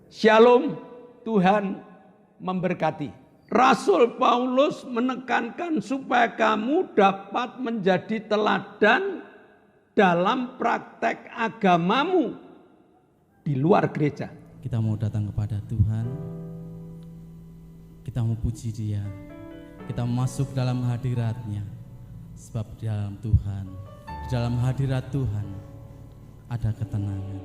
Shalom, Tuhan memberkati. Rasul Paulus menekankan supaya kamu dapat menjadi teladan dalam praktek agamamu di luar gereja. Kita mau datang kepada Tuhan, kita mau puji Dia, kita masuk dalam hadirat-Nya, sebab di dalam Tuhan, di dalam hadirat Tuhan ada ketenangan.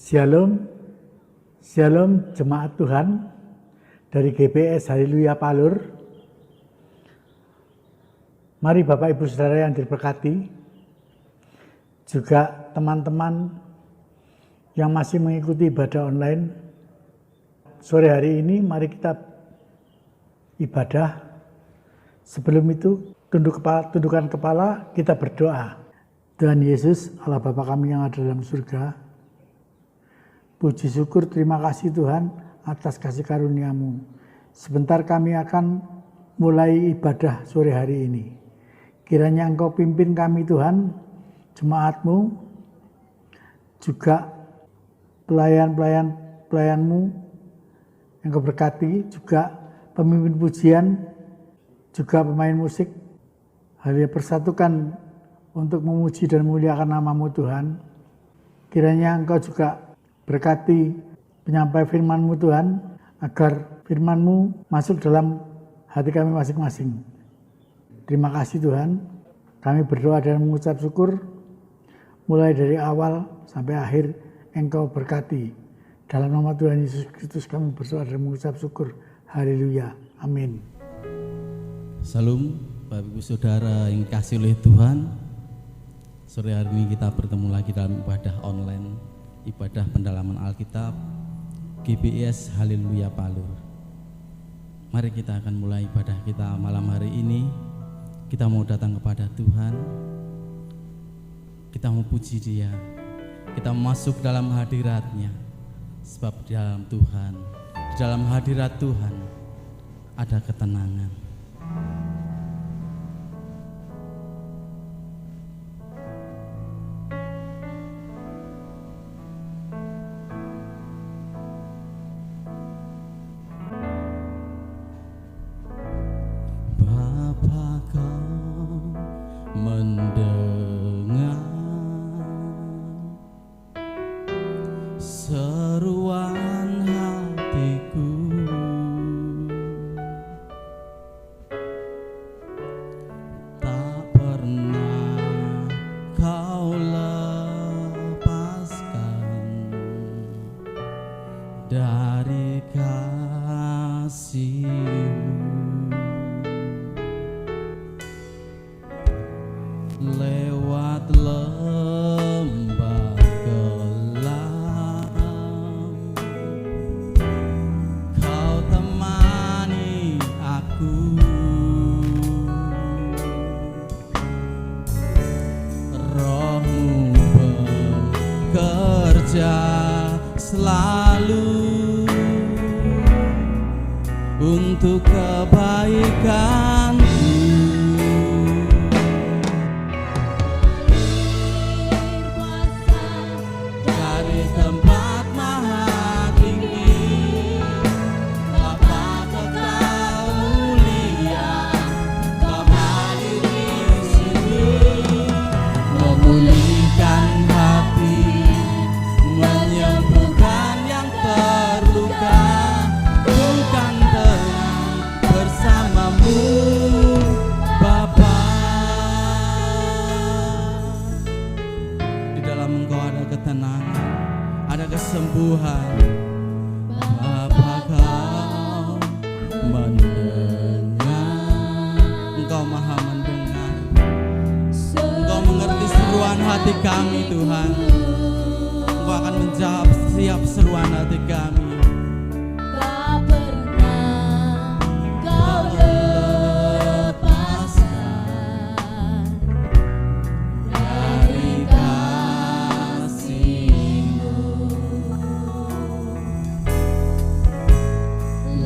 Shalom, Shalom jemaat Tuhan dari GBS Haleluya Palur. Mari Bapak Ibu Saudara yang diberkati, juga teman-teman yang masih mengikuti ibadah online. Sore hari ini mari kita ibadah. Sebelum itu tundukkan kepala, kita berdoa. Tuhan Yesus, Allah Bapa kami yang ada dalam surga, puji syukur, terima kasih Tuhan atas kasih karunia-Mu. Sebentar kami akan mulai ibadah sore hari ini. Kiranya Engkau pimpin kami Tuhan, jemaat-Mu, juga pelayan-Mu yang Engkau berkati, juga pemimpin pujian, juga pemain musik. Haleluya, persatukan untuk memuji dan memuliakan nama-Mu Tuhan. Kiranya Engkau juga berkati penyampai firman-Mu Tuhan, agar firman-Mu masuk dalam hati kami masing-masing. Terima kasih Tuhan, kami berdoa dan mengucap syukur, mulai dari awal sampai akhir Engkau berkati. Dalam nama Tuhan Yesus Kristus kami berdoa dan mengucap syukur. Haleluya, amin. Salam Bapak Ibu Saudara yang dikasihi oleh Tuhan. Sore hari ini kita bertemu lagi dalam ibadah online, ibadah pendalaman Alkitab GBS Haleluya Palur. Mari kita akan mulai ibadah kita malam hari ini. Kita mau datang kepada Tuhan, kita mau puji Dia, kita masuk dalam hadirat-Nya, sebab di dalam Tuhan, di dalam hadirat Tuhan ada ketenangan. Untuk kebaikanku, dari tempat maha tinggi, Bapa kekal mulia, Kau hadir di sini, memulihkan hati, menyembuhkan yang terluka. Bapa, di dalam Engkau ada ketenangan, ada kesembuhan. Bapa, Kau mendengar, Engkau maha mendengar, Engkau mengerti seruan hati kami Tuhan. Engkau akan menjawab setiap seruan hati kami.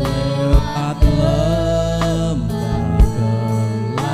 Lewat lembah gelap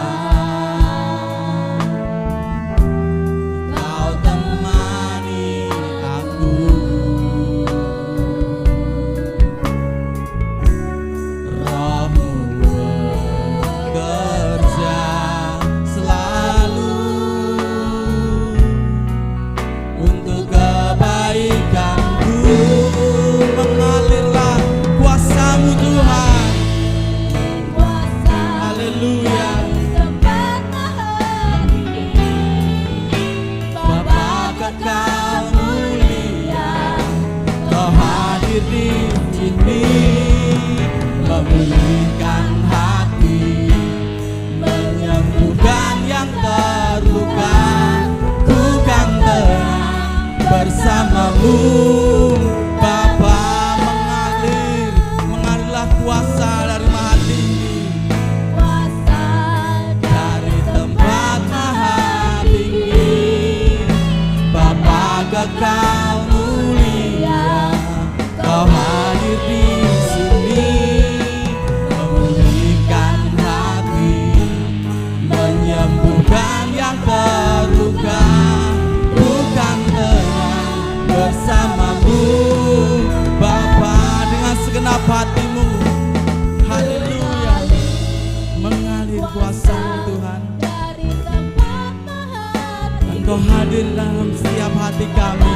mengalir kuasa Tuhan. dari tempat maha tinggi. Engkau hadir dalam setiap hati kami.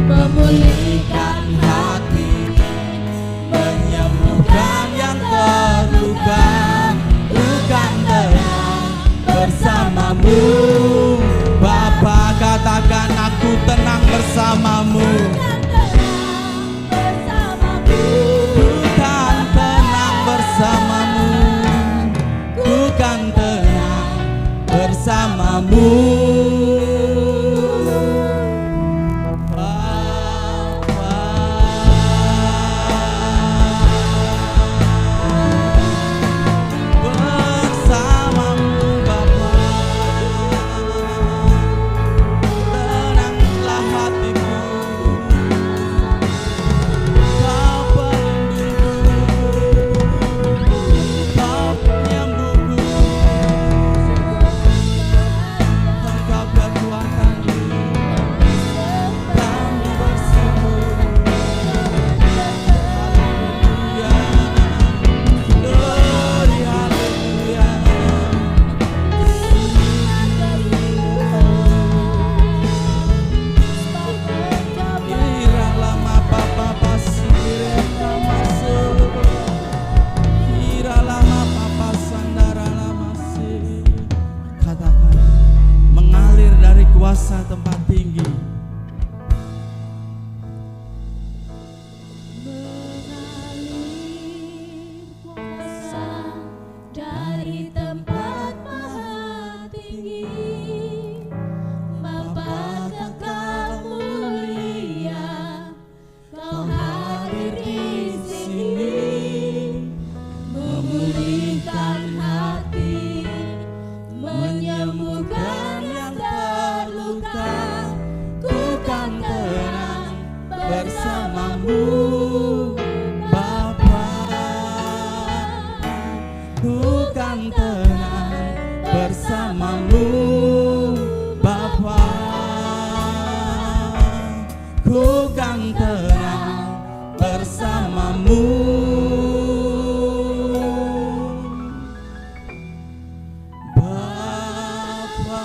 Memulihkan hati, menyembuhkan yang terluka. Bukan tenang bersamamu, Bapa, katakan aku tenang bersamamu. Bukan tenang bersamamu, bukan tenang bersamamu. Kuasa tempat tinggi, mengalir kuasa dari tempat maha tinggi, Bapa kekal mulia, Kau hadir di sini, memulihkan hati, menyembuhkan yang terluka. Ku kan tenang bersamamu, Bapa. Ku kan tenang bersamamu, Bapa. Ku kan tenang bersamamu, Bapa.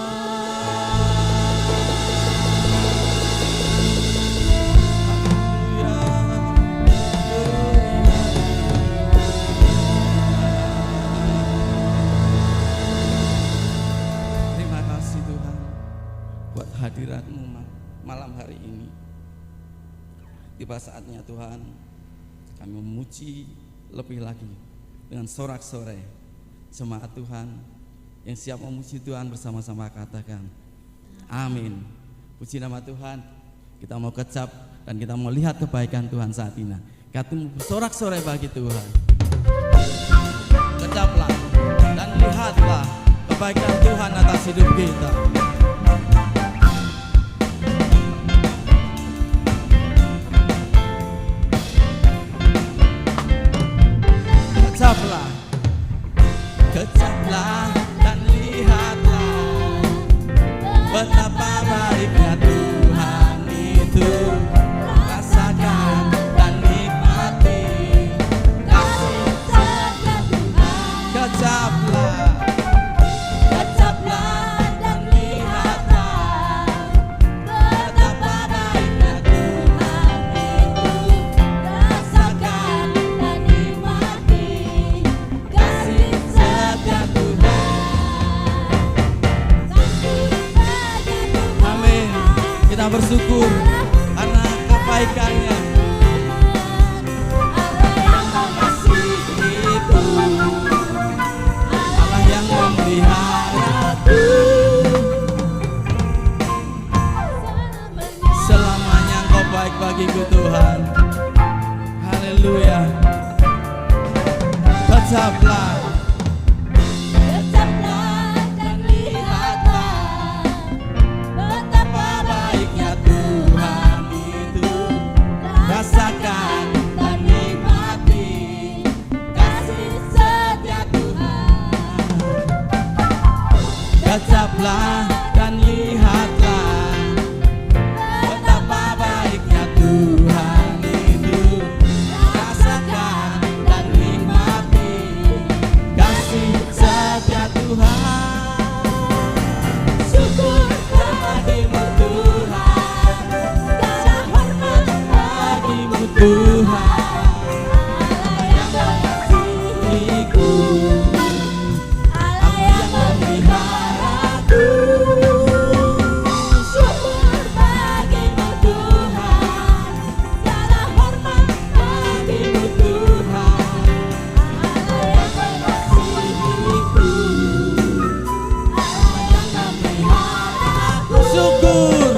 Terima kasih Tuhan buat hadirat-Mu malam hari ini. Tiba saatnya Tuhan kami memuji lebih lagi dengan sorak-sorai. Jemaat Tuhan yang siap memuji Tuhan bersama-sama katakan amin. Puji nama Tuhan. Kita mau kecap dan kita mau lihat kebaikan Tuhan saat ini. Kita mau bersorak-sorai bagi Tuhan. Kecaplah dan lihatlah kebaikan Tuhan atas hidup kita. Kecaplah, kecaplah dan lihatlah betapa baiknya Tuhan itu. Rasakan dan nikmati kasih setia Tuhan. Kecaplah, kecaplah dan lihatlah betapa baiknya Tuhan itu. Rasakan dan nikmati kasih setia Tuhan. Amin. Kita bersyukur karena kebaikannya. Allah yang memeliharaku, selamanya Engkau baik bagiku Tuhan. Haleluya. Kecaplah, kecaplah dan lihatlah betapa baiknya Tuhan itu. Rasakan dan nikmati kasih setia Tuhan. Kecaplah dan lihatlah betapa baiknya Tuhan Tuhan, Allah yang mengasihiku, Allah yang memeliharaku. Syukur bagimu Tuhan, segala hormat bagimu Tuhan, Allah yang mengasihiku, Allah yang memeliharaku. Syukur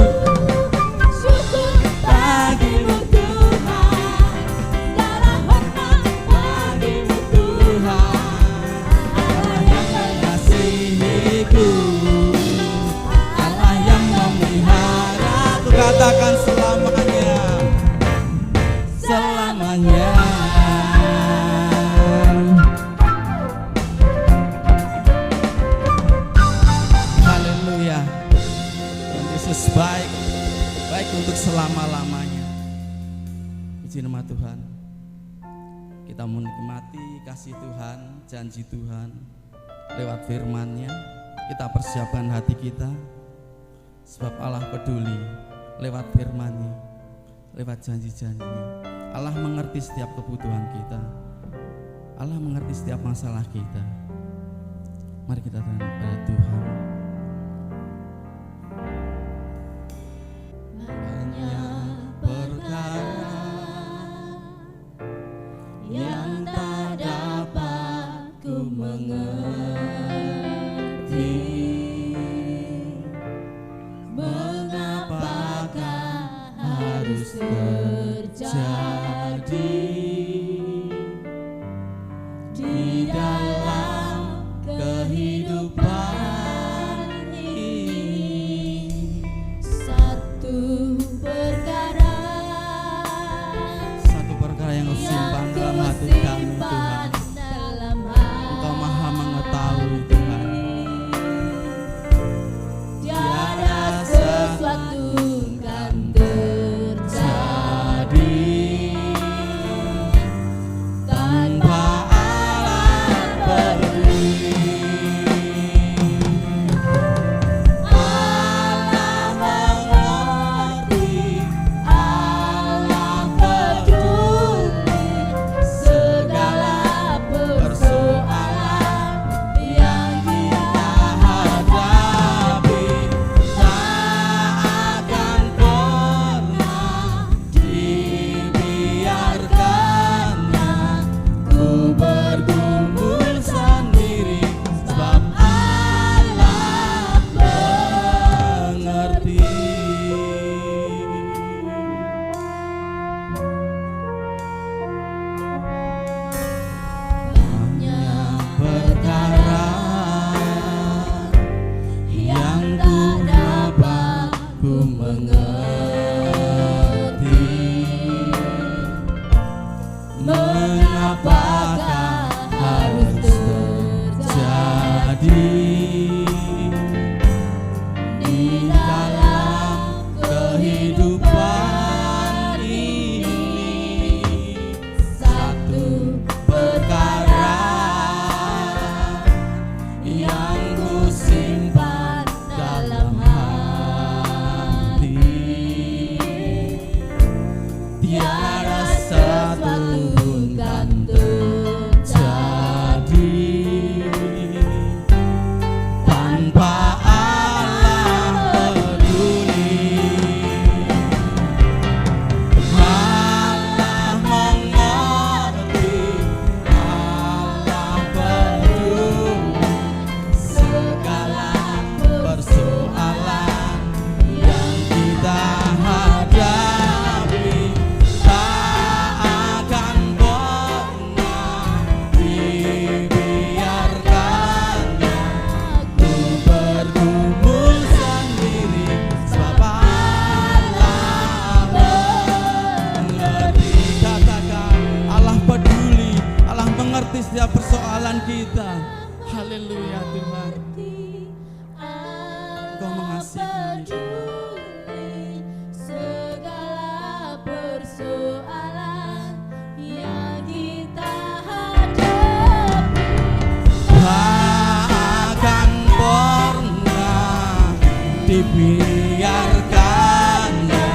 Syukur bagimu Tuhan, segala hormat bagimu Tuhan, Allah yang mengasihiku, Allah yang memeliharaku. Katakan selamanya, selamanya. Haleluya. Tuhan Yesus baik, baik untuk selama-lamanya. Puji nama Tuhan. Kita menikmati kasih Tuhan, janji Tuhan lewat firman-Nya. Kita persiapkan hati kita, sebab Allah peduli lewat firman-Nya, lewat janji-janji-Nya. Allah mengerti setiap kebutuhan kita, Allah mengerti setiap masalah kita. Mari kita tanya kepada Tuhan. banyak perkara yang tak dapat ku mengerti. Mengapakah harus terjadi di dalam kehidupan ini? Satu perkara yang kau simpan yang dalam ku hati kami simpan Tuhan. dalam Engkau maha mengetahui Tuhan. tiada sesuatu kan terjadi tanpa Allah peduli. Allah mengerti, Allah peduli segala persoalan yang kita hadapi. Tak akan pernah dibiarkannya ku bergumul sendiri, sebab Allah mengerti. Banyak perkara yang tak dapat ku mengerti. Mengapakah harus terjadi di dalam kehidupan ini? Satu perkara yang ku simpan dalam hati, tiada sesuatu pun kan terjadi tanpa Allah peduli. Allah mengerti, Allah peduli segala persoalan yang kita hadapi. Tak akan pernah dibiarkannya ku bergumul sendiri, sebab Allah mengerti. Katakan, Allah peduli, Allah mengerti setiap persoalan kita. Haleluya Tuhan. Engkau mengasihi peduli segala persoalan yang kita hadapi. Tak akan pernah dibiarkannya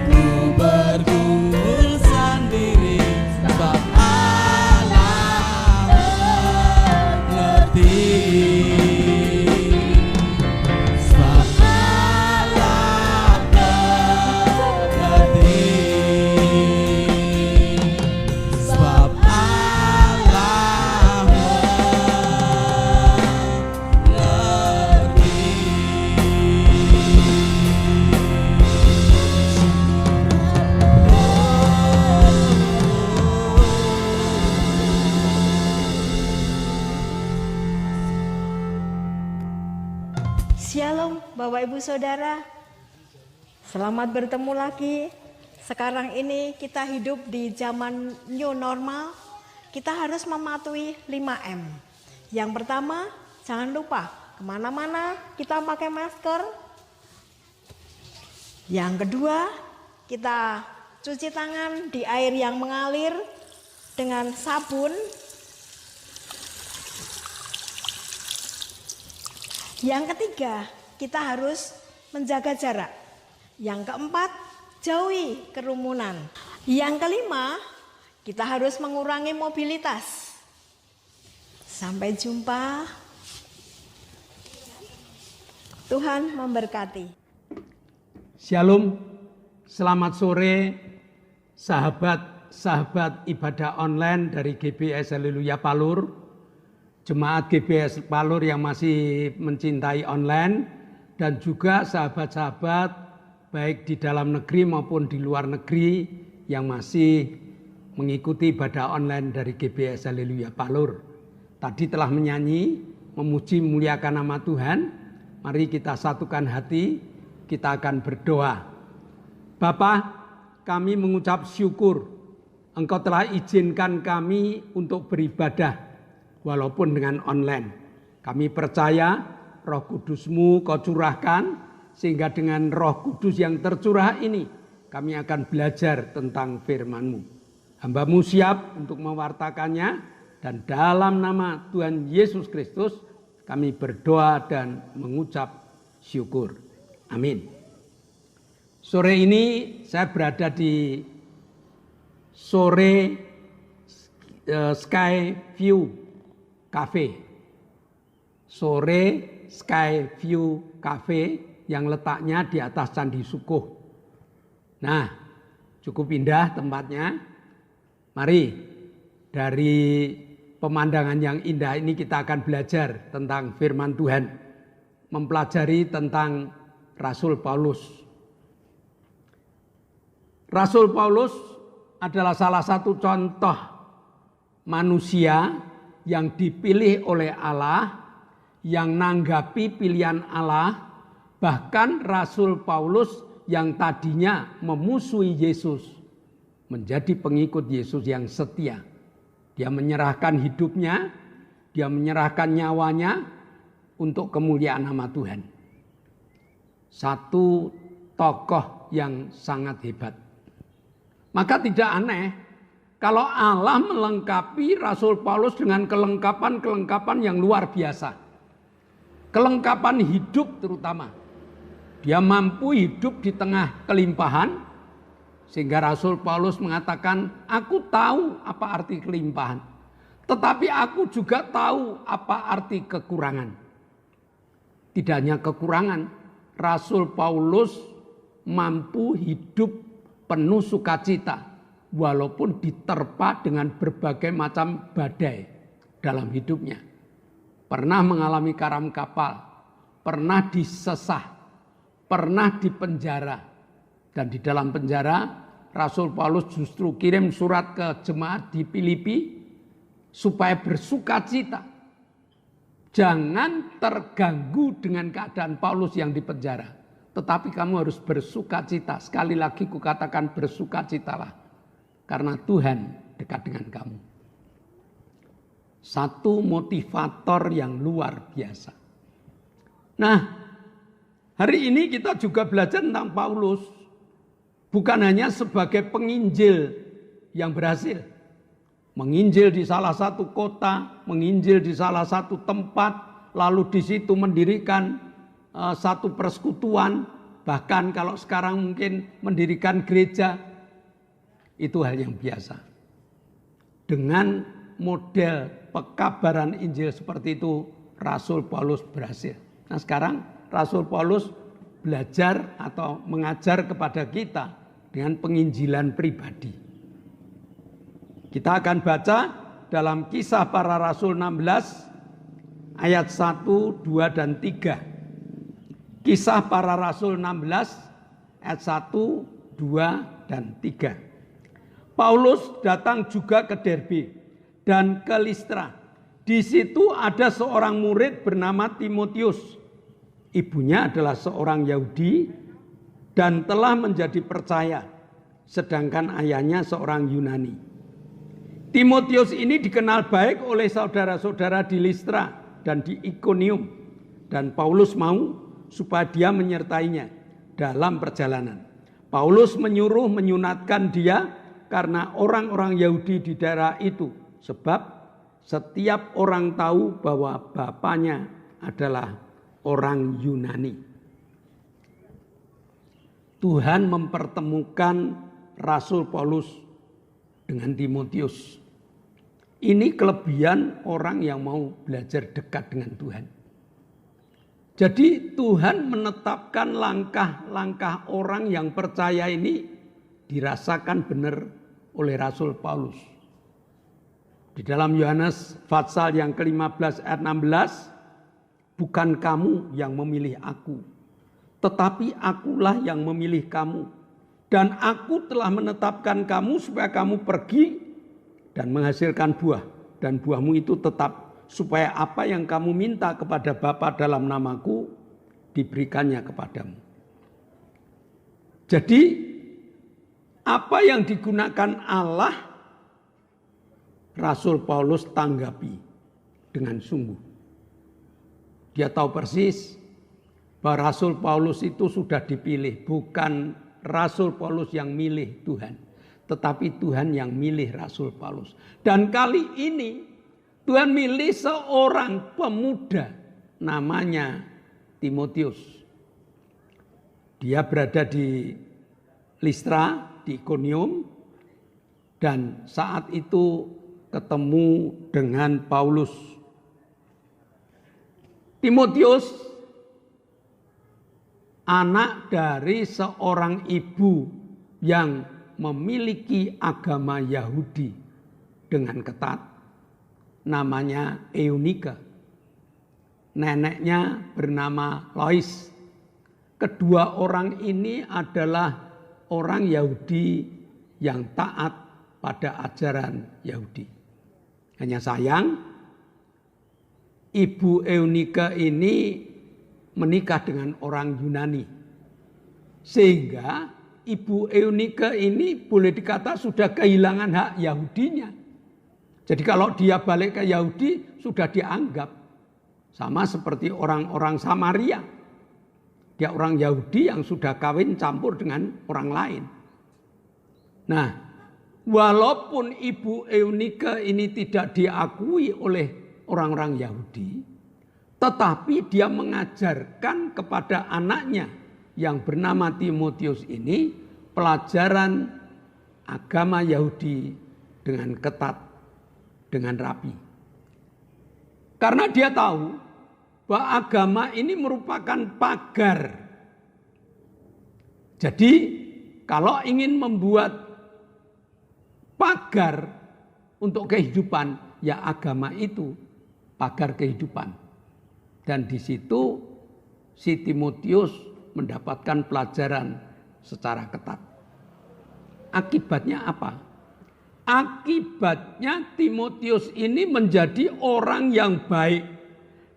ku bergumul sendiri. Bapak Ibu Saudara, selamat bertemu lagi. Sekarang ini kita hidup di zaman new normal. Kita harus mematuhi 5M. Yang pertama, jangan lupa kemana-mana kita pakai masker. Yang kedua, kita cuci tangan di air yang mengalir dengan sabun. Yang ketiga, kita harus menjaga jarak. Yang keempat, jauhi kerumunan. Yang kelima, kita harus mengurangi mobilitas. Sampai jumpa. Tuhan memberkati. Shalom, selamat sore sahabat-sahabat ibadah online dari GBS Haleluya Palur. Jemaat GBS Palur yang masih mencintai online dan juga sahabat-sahabat baik di dalam negeri maupun di luar negeri yang masih mengikuti ibadah online dari GBS Haleluya Palur. Tadi telah menyanyi, memuji memuliakan nama Tuhan. Mari kita satukan hati, kita akan berdoa. Bapa, kami mengucap syukur Engkau telah izinkan kami untuk beribadah walaupun dengan online. Kami percaya Roh Kudus-Mu Kau curahkan, sehingga dengan Roh Kudus yang tercurah ini kami akan belajar tentang firman-Mu. Hamba-Mu siap untuk mewartakannya, dan dalam nama Tuhan Yesus Kristus kami berdoa dan mengucap syukur. Amin. Sore ini saya berada di Sore Sky View Cafe. Sore Sky View Cafe yang letaknya di atas Candi Sukuh. Nah, cukup indah tempatnya. Mari dari pemandangan yang indah ini kita akan belajar tentang firman Tuhan. Mempelajari tentang Rasul Paulus. Rasul Paulus adalah salah satu contoh manusia yang dipilih oleh Allah, yang nanggapi pilihan Allah. Bahkan Rasul Paulus yang tadinya memusuhi Yesus menjadi pengikut Yesus yang setia. Dia menyerahkan hidupnya, dia menyerahkan nyawanya untuk kemuliaan nama Tuhan. Satu tokoh yang sangat hebat. Maka tidak aneh kalau Allah melengkapi Rasul Paulus dengan kelengkapan-kelengkapan yang luar biasa. Kelengkapan hidup terutama. Dia mampu hidup di tengah kelimpahan. Sehingga Rasul Paulus mengatakan, aku tahu apa arti kelimpahan. Tetapi aku juga tahu apa arti kekurangan. Tidak hanya kekurangan, Rasul Paulus mampu hidup penuh sukacita. Walaupun diterpa dengan berbagai macam badai dalam hidupnya. Pernah mengalami karam kapal, pernah disesah, pernah dipenjara. Dan di dalam penjara Rasul Paulus justru kirim surat ke jemaat di Filipi supaya bersukacita. Jangan terganggu dengan keadaan Paulus yang di penjara. Tetapi kamu harus bersukacita. Sekali lagi kukatakan bersukacitalah. Karena Tuhan dekat dengan kamu. Satu motivator yang luar biasa. Nah, hari ini kita juga belajar tentang Paulus. Bukan hanya sebagai penginjil yang berhasil. Menginjil di salah satu kota, menginjil di salah satu tempat, lalu di situ mendirikan satu persekutuan. Bahkan kalau sekarang mungkin mendirikan gereja. Itu hal yang biasa. Dengan model pekabaran Injil seperti itu, Rasul Paulus berhasil. Nah sekarang Rasul Paulus belajar atau mengajar kepada kita dengan penginjilan pribadi. Kita akan baca dalam Kisah Para Rasul 16 ayat 1, 2, dan 3. Kisah Para Rasul 16 ayat 1, 2, dan 3. Paulus datang juga ke Derbe dan ke Listra. Di situ ada seorang murid bernama Timotius. Ibunya adalah seorang Yahudi dan telah menjadi percaya, sedangkan ayahnya seorang Yunani. Timotius ini dikenal baik oleh saudara-saudara di Listra dan di Ikonium, dan Paulus mau supaya dia menyertainya dalam perjalanan. Paulus menyuruh menyunatkan dia karena orang-orang Yahudi di daerah itu, sebab setiap orang tahu bahwa bapaknya adalah orang Yunani. Tuhan mempertemukan Rasul Paulus dengan Timotius. Ini kelebihan orang yang mau belajar dekat dengan Tuhan. Jadi Tuhan menetapkan langkah-langkah orang yang percaya ini dirasakan benar oleh Rasul Paulus. Di dalam Yohanes pasal yang ke-15 ayat 16, bukan kamu yang memilih aku, tetapi akulah yang memilih kamu. Dan aku telah menetapkan kamu supaya kamu pergi dan menghasilkan buah. Dan buahmu itu tetap, supaya apa yang kamu minta kepada Bapa dalam namaku diberikannya kepadamu. Jadi apa yang digunakan Allah, Rasul Paulus tanggapi dengan sungguh. Dia tahu persis bahwa Rasul Paulus itu sudah dipilih, bukan Rasul Paulus yang milih Tuhan, tetapi Tuhan yang milih Rasul Paulus. Dan kali ini Tuhan milih seorang pemuda namanya Timotius. Dia berada di Listra, di Ikonium, dan saat itu ketemu dengan Paulus. Timotius anak dari seorang ibu yang memiliki agama Yahudi dengan ketat. Namanya Eunika. Neneknya bernama Lois. Kedua orang ini adalah orang Yahudi yang taat pada ajaran Yahudi. Hanya sayang, ibu Eunika ini menikah dengan orang Yunani. Sehingga ibu Eunika ini boleh dikata sudah kehilangan hak Yahudinya. Jadi kalau dia balik ke Yahudi sudah dianggap sama seperti orang-orang Samaria. Dia orang Yahudi yang sudah kawin campur dengan orang lain. Nah, walaupun ibu Eunika ini tidak diakui oleh orang-orang Yahudi, tetapi dia mengajarkan kepada anaknya yang bernama Timotius ini pelajaran agama Yahudi dengan ketat, dengan rapi. Karena dia tahu bahwa agama ini merupakan pagar. Jadi kalau ingin membuat pagar untuk kehidupan, ya agama itu pagar kehidupan. Dan di situ si Timotius mendapatkan pelajaran secara ketat. Akibatnya apa? Akibatnya Timotius ini menjadi orang yang baik.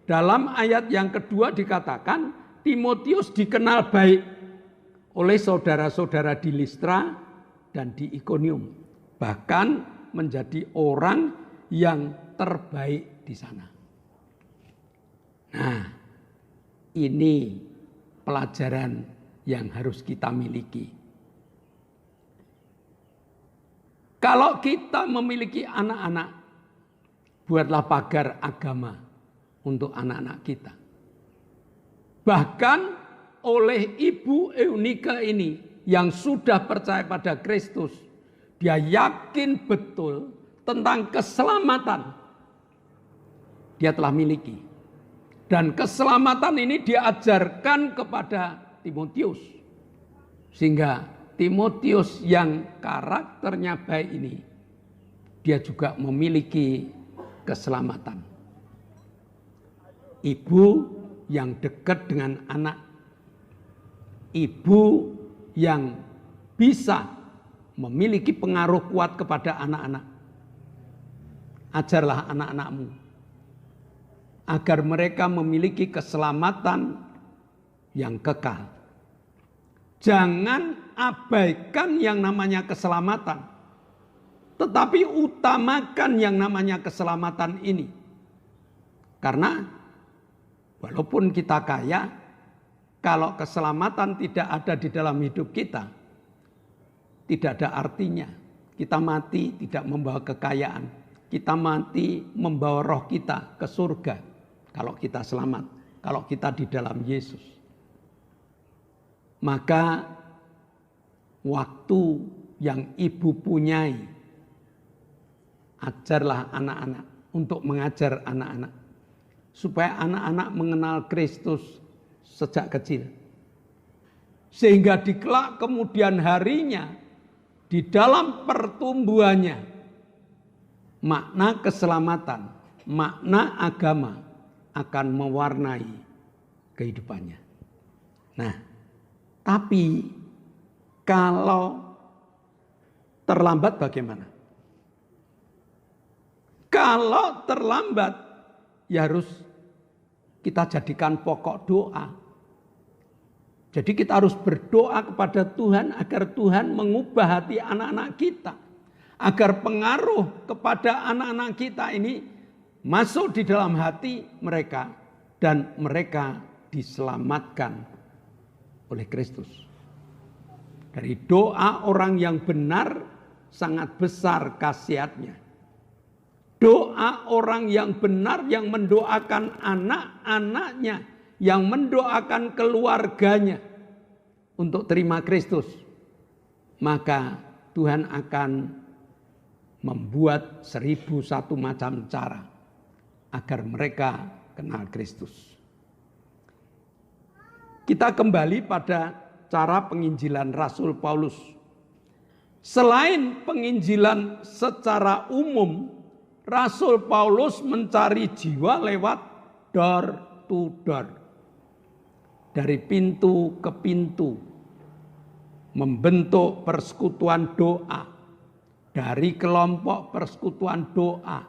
Dalam ayat yang kedua dikatakan Timotius dikenal baik oleh saudara-saudara di Listra dan di Ikonium. Bahkan menjadi orang yang terbaik di sana. Nah, ini pelajaran yang harus kita miliki. Kalau kita memiliki anak-anak, buatlah pagar agama untuk anak-anak kita. Bahkan oleh ibu Eunika ini yang sudah percaya pada Kristus, dia yakin betul tentang keselamatan dia telah miliki. Dan keselamatan ini diajarkan kepada Timotius. Sehingga Timotius yang karakternya baik ini, dia juga memiliki keselamatan. Ibu yang dekat dengan anak. Ibu yang bisa memiliki pengaruh kuat kepada anak-anak. Ajarlah anak-anakmu agar mereka memiliki keselamatan yang kekal. Jangan abaikan yang namanya keselamatan, tetapi utamakan yang namanya keselamatan ini. Karena walaupun kita kaya, kalau keselamatan tidak ada di dalam hidup kita, tidak ada artinya. Kita mati tidak membawa kekayaan. Kita mati membawa roh kita ke surga kalau kita selamat, kalau kita di dalam Yesus. Maka waktu yang ibu punyai, ajarlah anak-anak untuk mengajar anak-anak supaya anak-anak mengenal Kristus sejak kecil. Sehingga di kelak kemudian harinya di dalam pertumbuhannya makna keselamatan, makna agama akan mewarnai kehidupannya. Nah, tapi kalau terlambat bagaimana? Kalau terlambat, ya harus kita jadikan pokok doa. Jadi kita harus berdoa kepada Tuhan agar Tuhan mengubah hati anak-anak kita. Agar pengaruh kepada anak-anak kita ini masuk di dalam hati mereka dan mereka diselamatkan oleh Kristus. Dari doa orang yang benar sangat besar khasiatnya. Doa orang yang benar yang mendoakan anak-anaknya, yang mendoakan keluarganya untuk terima Kristus, maka Tuhan akan membuat 1001 macam cara agar mereka kenal Kristus. Kita kembali pada cara penginjilan Rasul Paulus. Selain penginjilan secara umum, Rasul Paulus mencari jiwa lewat door to door. Dari pintu ke pintu. Membentuk persekutuan doa. Dari kelompok persekutuan doa,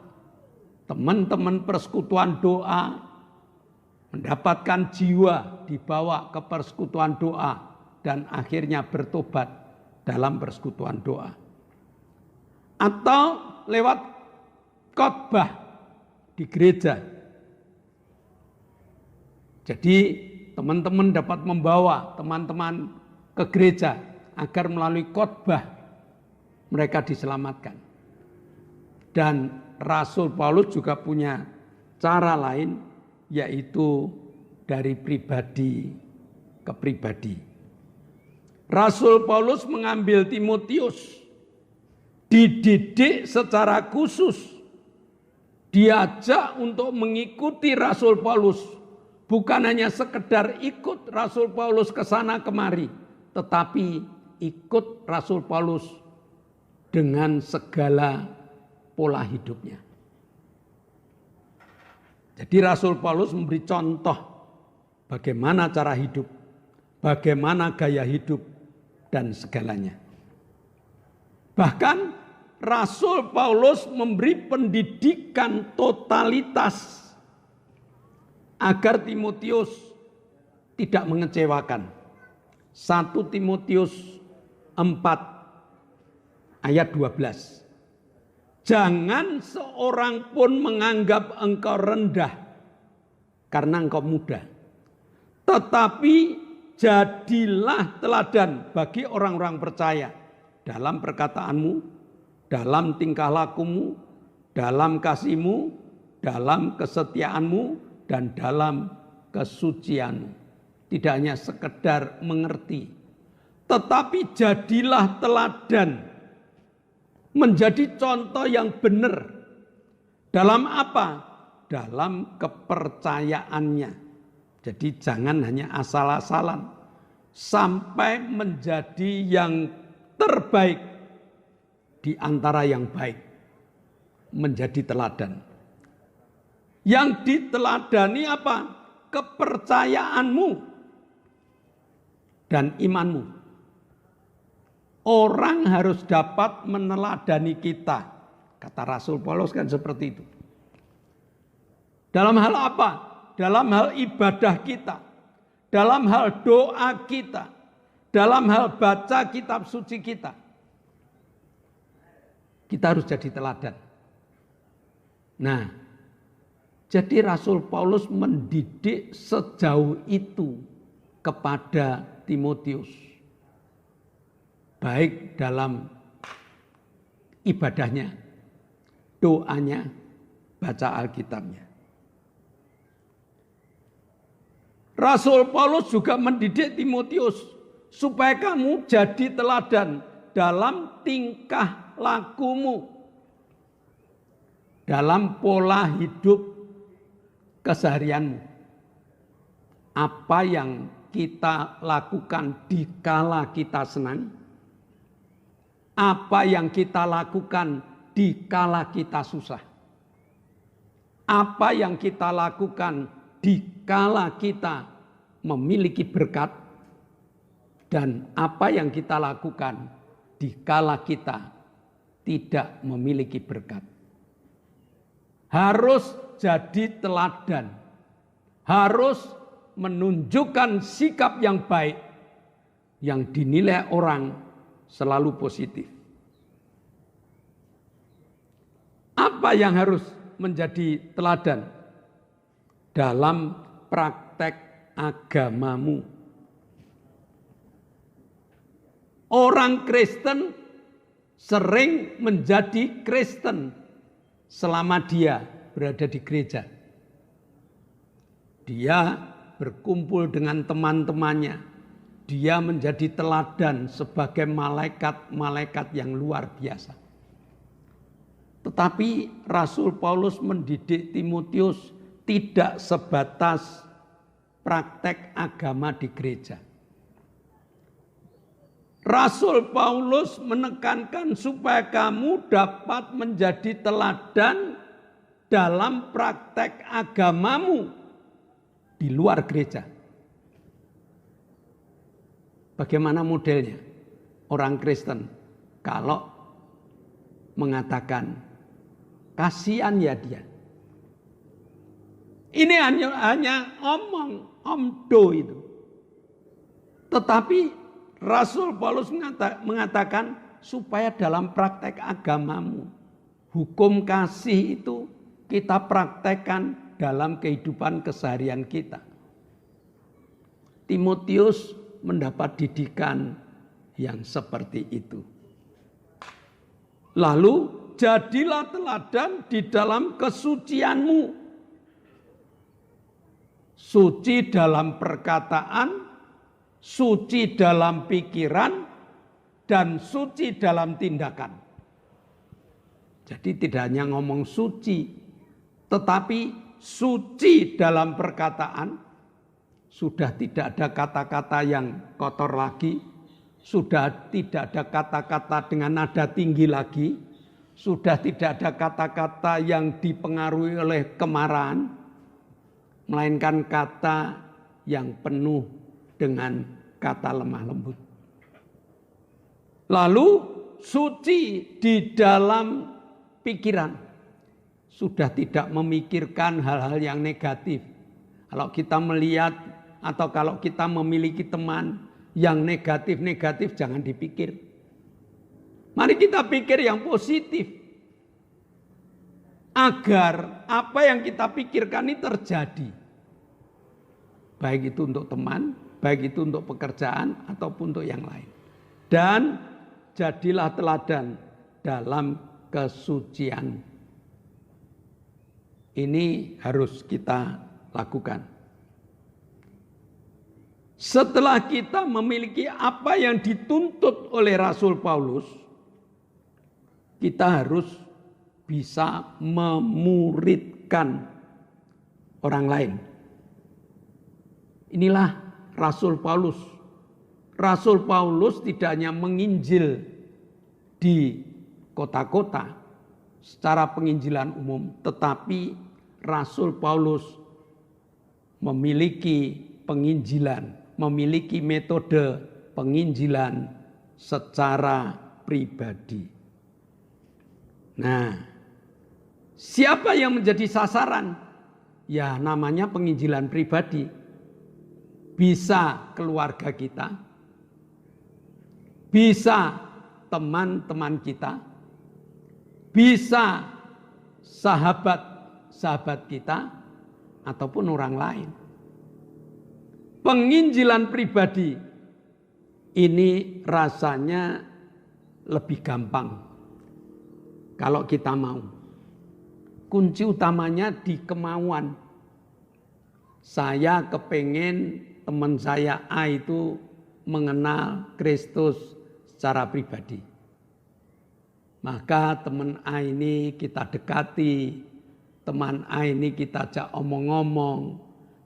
teman-teman persekutuan doa mendapatkan jiwa dibawa ke persekutuan doa dan akhirnya bertobat dalam persekutuan doa. Atau lewat khotbah di gereja. Jadi teman-teman dapat membawa teman-teman ke gereja agar melalui khotbah mereka diselamatkan. Dan Rasul Paulus juga punya cara lain, yaitu dari pribadi ke pribadi. Rasul Paulus mengambil Timotius, dididik secara khusus, diajak untuk mengikuti Rasul Paulus. Bukan hanya sekedar ikut Rasul Paulus ke sana kemari, tetapi ikut Rasul Paulus dengan segala pola hidupnya. Jadi Rasul Paulus memberi contoh bagaimana cara hidup, bagaimana gaya hidup, dan segalanya. Bahkan Rasul Paulus memberi pendidikan totalitas agar Timotius tidak mengecewakan. 1 Timotius 4 ayat 12. Jangan seorang pun menganggap engkau rendah karena engkau muda. Tetapi jadilah teladan bagi orang-orang percaya dalam perkataanmu, dalam tingkah lakumu, dalam kasihmu, dalam kesetiaanmu, dan dalam kesucianmu. Tidak hanya sekedar mengerti, tetapi jadilah teladan. Menjadi contoh yang benar. Dalam apa? Dalam kepercayaannya. Jadi jangan hanya asal-asalan. Sampai menjadi yang terbaik di antara yang baik. Menjadi teladan. Yang diteladani apa? Kepercayaanmu dan imanmu. Orang harus dapat meneladani kita. Kata Rasul Paulus kan seperti itu. Dalam hal apa? Dalam hal ibadah kita. dalam hal doa kita, dalam hal baca kitab suci kita. Kita harus jadi teladan. Nah, jadi Rasul Paulus mendidik sejauh itu kepada Timotius. Baik dalam ibadahnya, doanya, baca Alkitabnya. Rasul Paulus juga mendidik Timotius supaya kamu jadi teladan dalam tingkah lakumu, dalam pola hidup keseharianmu. Apa yang kita lakukan di kala kita senang, apa yang kita lakukan di kala kita susah, apa yang kita lakukan di kala kita memiliki berkat, dan apa yang kita lakukan di kala kita tidak memiliki berkat. Harus jadi teladan, harus menunjukkan sikap yang baik yang dinilai orang selalu positif. Apa yang harus menjadi teladan dalam praktek agamamu? Orang Kristen sering menjadi Kristen selama dia berada di gereja. Dia berkumpul dengan teman-temannya. Dia menjadi teladan sebagai malaikat-malaikat yang luar biasa. Tetapi Rasul Paulus mendidik Timotius tidak sebatas praktek agama di gereja. Rasul Paulus menekankan supaya kamu dapat menjadi teladan dalam praktek agamamu di luar gereja. Bagaimana modelnya orang Kristen kalau mengatakan kasihan ya dia. Ini hanya omdo itu. Tetapi Rasul Paulus mengatakan supaya dalam praktek agamamu, hukum kasih itu kita praktekkan dalam kehidupan keseharian kita. Timotius mendapat didikan yang seperti itu. Lalu jadilah teladan di dalam kesucianmu. Suci dalam perkataan, suci dalam pikiran, dan suci dalam tindakan. Jadi tidak hanya ngomong suci, tetapi suci dalam perkataan. Sudah tidak ada kata-kata yang kotor lagi, sudah tidak ada kata-kata dengan nada tinggi lagi, sudah tidak ada kata-kata yang dipengaruhi oleh kemarahan, melainkan kata yang penuh dengan kata lemah lembut. Lalu suci di dalam pikiran, sudah tidak memikirkan hal-hal yang negatif. Kalau kita melihat atau kalau kita memiliki teman yang negatif-negatif, jangan dipikir. Mari kita pikir yang positif. Agar apa yang kita pikirkan ini terjadi. Baik itu untuk teman, baik itu untuk pekerjaan ataupun untuk yang lain. Dan jadilah teladan dalam kesucian. Ini harus kita lakukan. Setelah kita memiliki apa yang dituntut oleh Rasul Paulus, kita harus bisa memuridkan orang lain. Inilah Rasul Paulus. Rasul Paulus tidak hanya menginjil di kota-kota secara penginjilan umum, tetapi Rasul Paulus memiliki penginjilan, memiliki metode penginjilan secara pribadi. Nah, siapa yang menjadi sasaran? Ya, namanya penginjilan pribadi. bisa keluarga kita, bisa teman-teman kita, bisa sahabat-sahabat kita, ataupun orang lain. Penginjilan pribadi ini rasanya lebih gampang kalau kita mau. Kunci utamanya di kemauan. Saya kepengen teman saya A itu mengenal Kristus secara pribadi. Maka teman A ini kita dekati, teman A ini kita ajak omong-omong,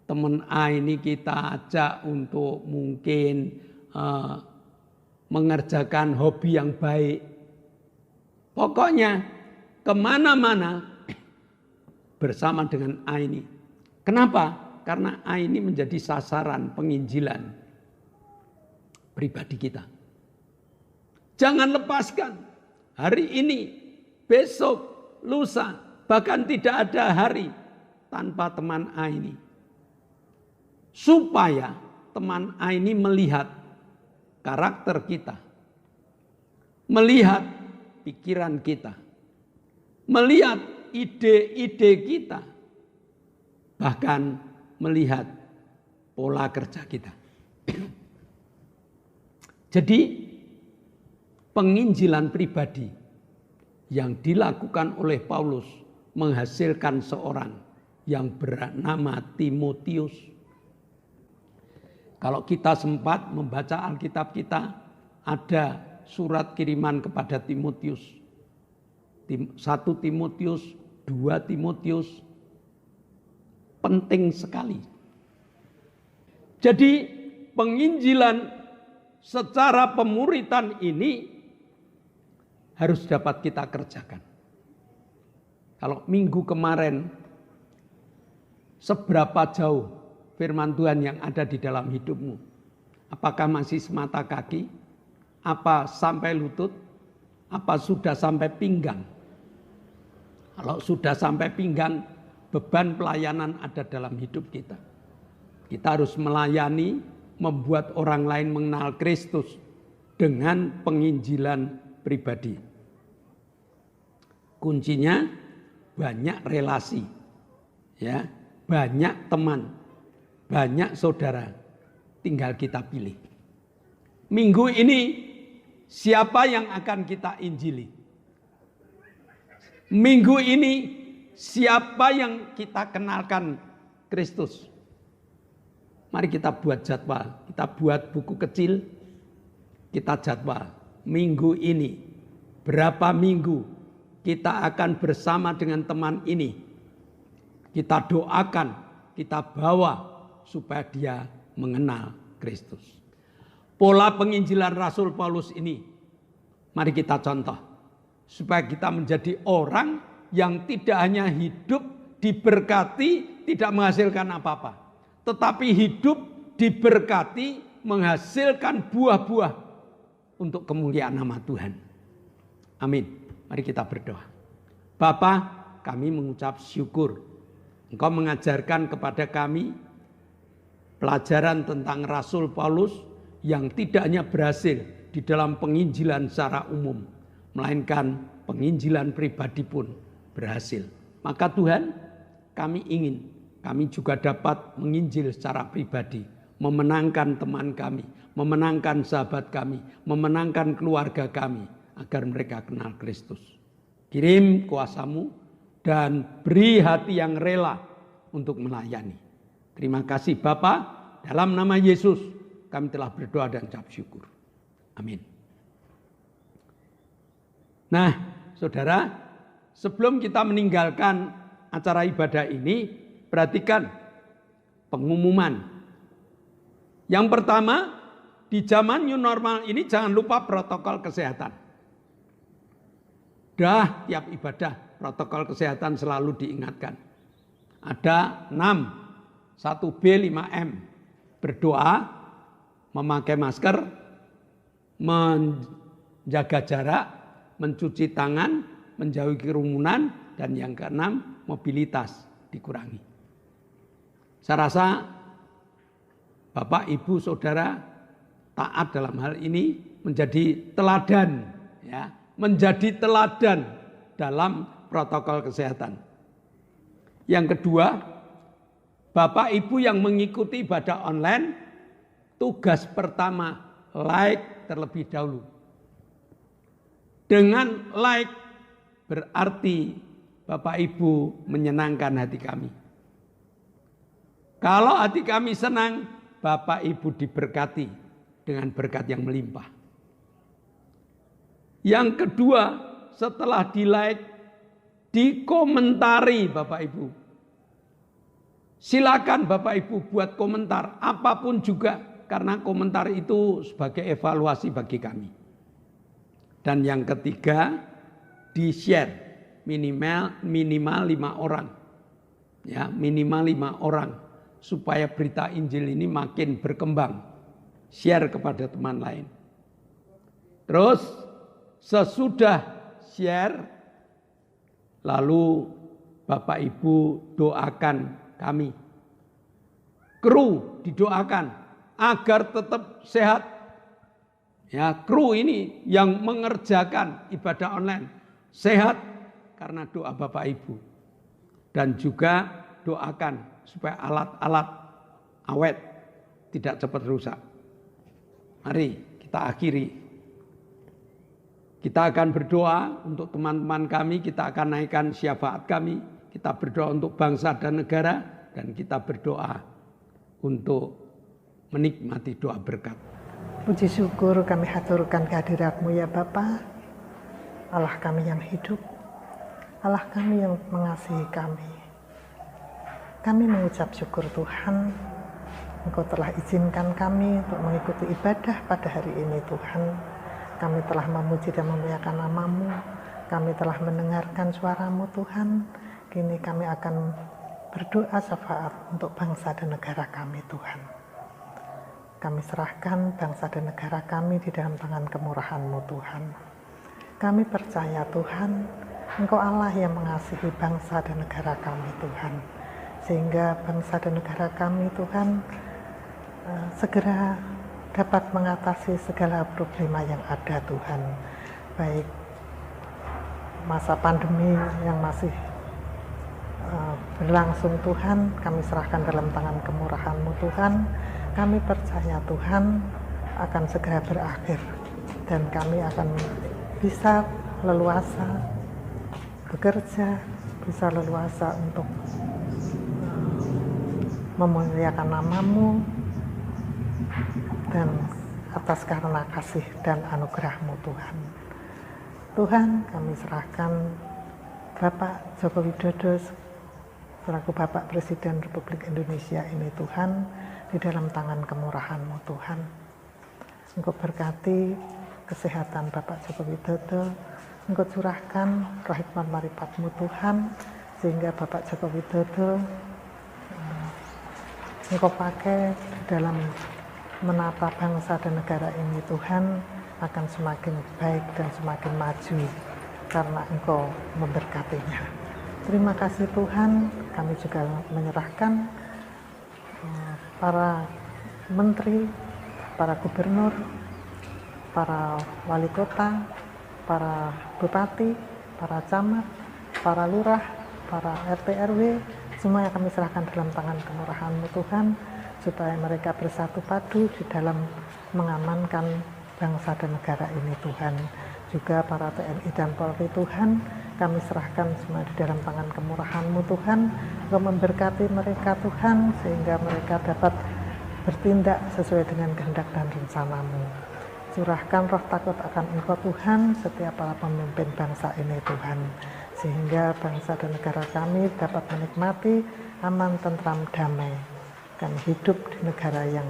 teman A ini kita ajak untuk mungkin mengerjakan hobi yang baik. Pokoknya kemana-mana bersama dengan A ini. Kenapa? Karena A ini menjadi sasaran penginjilan pribadi kita. Jangan lepaskan hari ini, besok, lusa, bahkan tidak ada hari tanpa teman A ini. Supaya teman A ini melihat karakter kita, melihat pikiran kita, melihat ide-ide kita, bahkan melihat pola kerja kita. Jadi penginjilan pribadi yang dilakukan oleh Paulus menghasilkan seorang yang bernama Timotius. Kalau kita sempat membaca Alkitab kita, ada surat kiriman kepada Timotius. 1 Timotius, 2 Timotius, penting sekali. Jadi penginjilan secara pemuritan ini harus dapat kita kerjakan. Kalau minggu kemarin, seberapa jauh firman Tuhan yang ada di dalam hidupmu? Apakah masih semata kaki? Apa sampai lutut? Apa sudah sampai pinggang? Kalau sudah sampai pinggang, beban pelayanan ada dalam hidup kita. Kita harus melayani, membuat orang lain mengenal Kristus dengan penginjilan pribadi. Kuncinya banyak relasi, ya, banyak teman, banyak saudara. Tinggal kita pilih. Minggu ini siapa yang akan kita injili? Minggu ini siapa yang kita kenalkan Kristus? Mari kita buat jadwal, kita buat buku kecil, kita jadwal. Minggu ini, berapa minggu kita akan bersama dengan teman ini. Kita doakan, kita bawa supaya dia mengenal Kristus. Pola penginjilan Rasul Paulus ini, mari kita contoh. Supaya kita menjadi orang yang tidak hanya hidup diberkati, tidak menghasilkan apa-apa. Tetapi hidup diberkati, menghasilkan buah-buah untuk kemuliaan nama Tuhan. Amin. Mari kita berdoa. Bapa, kami mengucap syukur. Engkau mengajarkan kepada kami pelajaran tentang Rasul Paulus yang tidak hanya berhasil di dalam penginjilan secara umum, melainkan penginjilan pribadi pun berhasil. Maka Tuhan, kami juga dapat menginjil secara pribadi, memenangkan teman kami, memenangkan sahabat kami, memenangkan keluarga kami, agar mereka kenal Kristus. Kirim kuasa-Mu dan beri hati yang rela untuk melayani. Terima kasih Bapa, dalam nama Yesus kami telah berdoa dan ucap syukur. Amin. Nah, saudara, sebelum kita meninggalkan acara ibadah ini, perhatikan pengumuman. Yang pertama, di zaman new normal ini jangan lupa protokol kesehatan. Tiap ibadah protokol kesehatan selalu diingatkan. Ada 6, 1B, 5M. Berdoa, memakai masker, menjaga jarak, mencuci tangan, menjauhi kerumunan, dan yang ke-6, mobilitas dikurangi. Saya rasa Bapak, Ibu, Saudara taat dalam hal ini menjadi teladan, ya, menjadi teladan dalam protokol kesehatan. Yang kedua, Bapak Ibu yang mengikuti ibadah online, tugas pertama like terlebih dahulu. Dengan like berarti Bapak Ibu menyenangkan hati kami. Kalau hati kami senang, Bapak Ibu diberkati dengan berkat yang melimpah. Yang kedua, setelah di like, dikomentari Bapak Ibu. Silakan Bapak Ibu buat komentar apapun juga, karena komentar itu sebagai evaluasi bagi kami. Dan yang ketiga, di-share minimal 5 orang. Ya, minimal 5 orang supaya berita Injil ini makin berkembang. Share kepada teman lain. Terus sesudah share, lalu Bapak Ibu doakan kami. Kru didoakan agar tetap sehat. Ya, kru ini yang mengerjakan ibadah online sehat karena doa Bapak Ibu. Dan juga doakan supaya alat-alat awet tidak cepat rusak. Mari kita akhiri. Kita akan berdoa untuk teman-teman kami, kita akan naikkan syafaat kami, kita berdoa untuk bangsa dan negara, dan kita berdoa untuk menikmati doa berkat. Puji syukur kami haturkan kehadirat-Mu ya Bapa, Allah kami yang hidup, Allah kami yang mengasihi kami. Kami mengucap syukur Tuhan, Engkau telah izinkan kami untuk mengikuti ibadah pada hari ini Tuhan. Kami telah memuji dan memuliakan nama-Mu, kami telah mendengarkan suara-Mu Tuhan. Kini kami akan berdoa syafaat untuk bangsa dan negara kami Tuhan. Kami serahkan bangsa dan negara kami di dalam tangan kemurahan-Mu Tuhan. Kami percaya Tuhan, Engkau Allah yang mengasihi bangsa dan negara kami Tuhan. Sehingga bangsa dan negara kami Tuhan segera dapat mengatasi segala problema yang ada Tuhan. Baik masa pandemi yang masih berlangsung Tuhan, kami serahkan dalam tangan kemurahan-Mu Tuhan. Kami percaya Tuhan akan segera berakhir dan kami akan bisa leluasa bekerja, bisa leluasa untuk memuliakan nama-Mu dan atas karena kasih dan anugerah-Mu Tuhan. Tuhan, kami serahkan Bapak Joko Widodo selaku Bapak Presiden Republik Indonesia ini Tuhan di dalam tangan kemurahan-Mu Tuhan. Engkau berkati kesehatan Bapak Joko Widodo, Engkau curahkan roh hikmat marifat-Mu Tuhan, sehingga Bapak Joko Widodo Engkau pakai dalam menata bangsa dan negara ini Tuhan akan semakin baik dan semakin maju karena Engkau memberkatinya. Terima kasih Tuhan, kami juga menyerahkan para menteri, para gubernur, para wali kota, para bupati, para camat, para lurah, para RT RW, semua yang kami serahkan dalam tangan kemurahan-Mu Tuhan, supaya mereka bersatu padu di dalam mengamankan bangsa dan negara ini Tuhan. Juga para TNI dan Polri Tuhan, kami serahkan semua di dalam tangan kemurahan-Mu Tuhan. Engkau memberkati mereka Tuhan, sehingga mereka dapat bertindak sesuai dengan kehendak dan rencana-Mu. Curahkan roh takut akan Engkau Tuhan setiap para pemimpin bangsa ini Tuhan, sehingga bangsa dan negara kami dapat menikmati aman, tentram, damai. Kami hidup di negara yang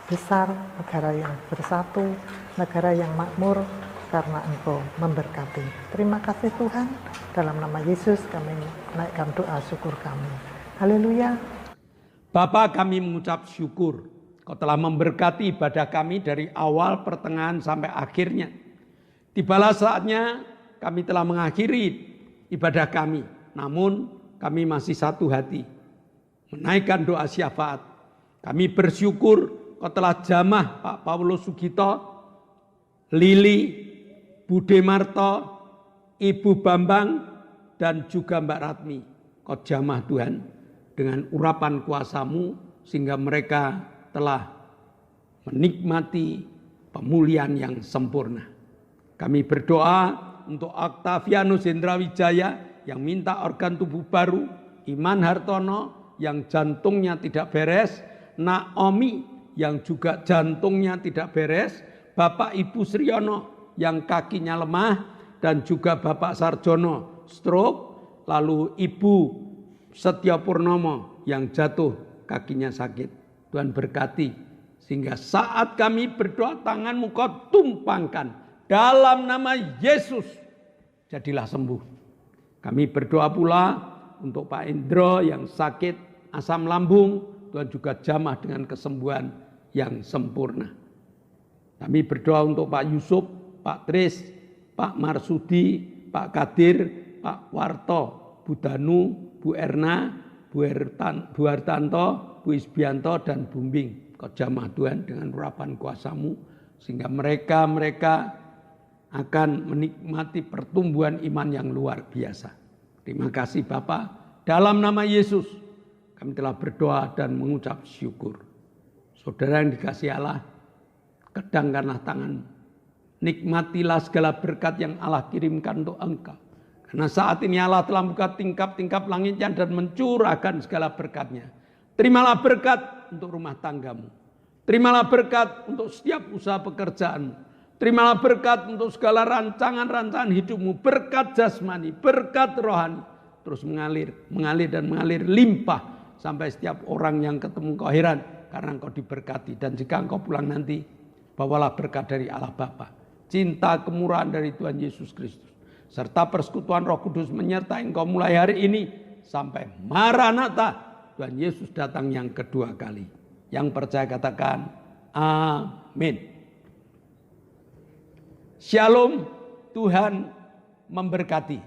besar, negara yang bersatu, negara yang makmur, karena Engkau memberkati. Terima kasih Tuhan, dalam nama Yesus kami naikkan doa syukur kami. Haleluya. Bapa, kami mengucap syukur, Kau telah memberkati ibadah kami dari awal, pertengahan, sampai akhirnya. Tibalah saatnya kami telah mengakhiri ibadah kami, namun kami masih satu hati, menaikkan doa syafaat. Kami bersyukur kau telah jamah Pak Paulus Sugito, Lili, Bude Marto, Ibu Bambang, dan juga Mbak Ratmi. Kau jamah Tuhan dengan urapan kuasa-Mu sehingga mereka telah menikmati pemulihan yang sempurna. Kami berdoa untuk Octavianus Hendrawijaya yang minta organ tubuh baru, Iman Hartono yang jantungnya tidak beres, Naomi yang juga jantungnya tidak beres, Bapak Ibu Sriono yang kakinya lemah, dan juga Bapak Sarjono stroke, lalu Ibu Setya Purnomo yang jatuh kakinya sakit. Tuhan berkati sehingga saat kami berdoa tangan-Mu Kau tumpangkan dalam nama Yesus, jadilah sembuh. Kami berdoa pula untuk Pak Indro yang sakit asam lambung, Tuhan juga jamah dengan kesembuhan yang sempurna. Kami berdoa untuk Pak Yusuf, Pak Tris, Pak Marsudi, Pak Kadir, Pak Warto, Bu Danu, Bu Erna, Bu Hartanto, Bu Isbianto, dan Bumbing. Kau jamah Tuhan dengan urapan kuasa-Mu sehingga mereka akan menikmati pertumbuhan iman yang luar biasa. Terima kasih Bapa. Dalam nama Yesus kami telah berdoa dan mengucap syukur. Saudara yang dikasihi Allah, kedangkanlah tangan. Nikmatilah segala berkat yang Allah kirimkan untuk engkau. Karena saat ini Allah telah membuka tingkap-tingkap langitnya dan mencurahkan segala berkatnya. Terimalah berkat untuk rumah tanggamu. Terimalah berkat untuk setiap usaha pekerjaanmu. Terimalah berkat untuk segala rancangan-rancangan hidupmu. Berkat jasmani, berkat rohani. Terus mengalir dan mengalir limpah. Sampai setiap orang yang ketemu kau heran karena engkau diberkati. Dan jika engkau pulang nanti, bawalah berkat dari Allah Bapa, cinta kemurahan dari Tuhan Yesus Kristus, serta persekutuan Roh Kudus menyertai engkau mulai hari ini sampai Maranatha, Tuhan Yesus datang yang kedua kali. Yang percaya katakan amin. Shalom, Tuhan memberkati.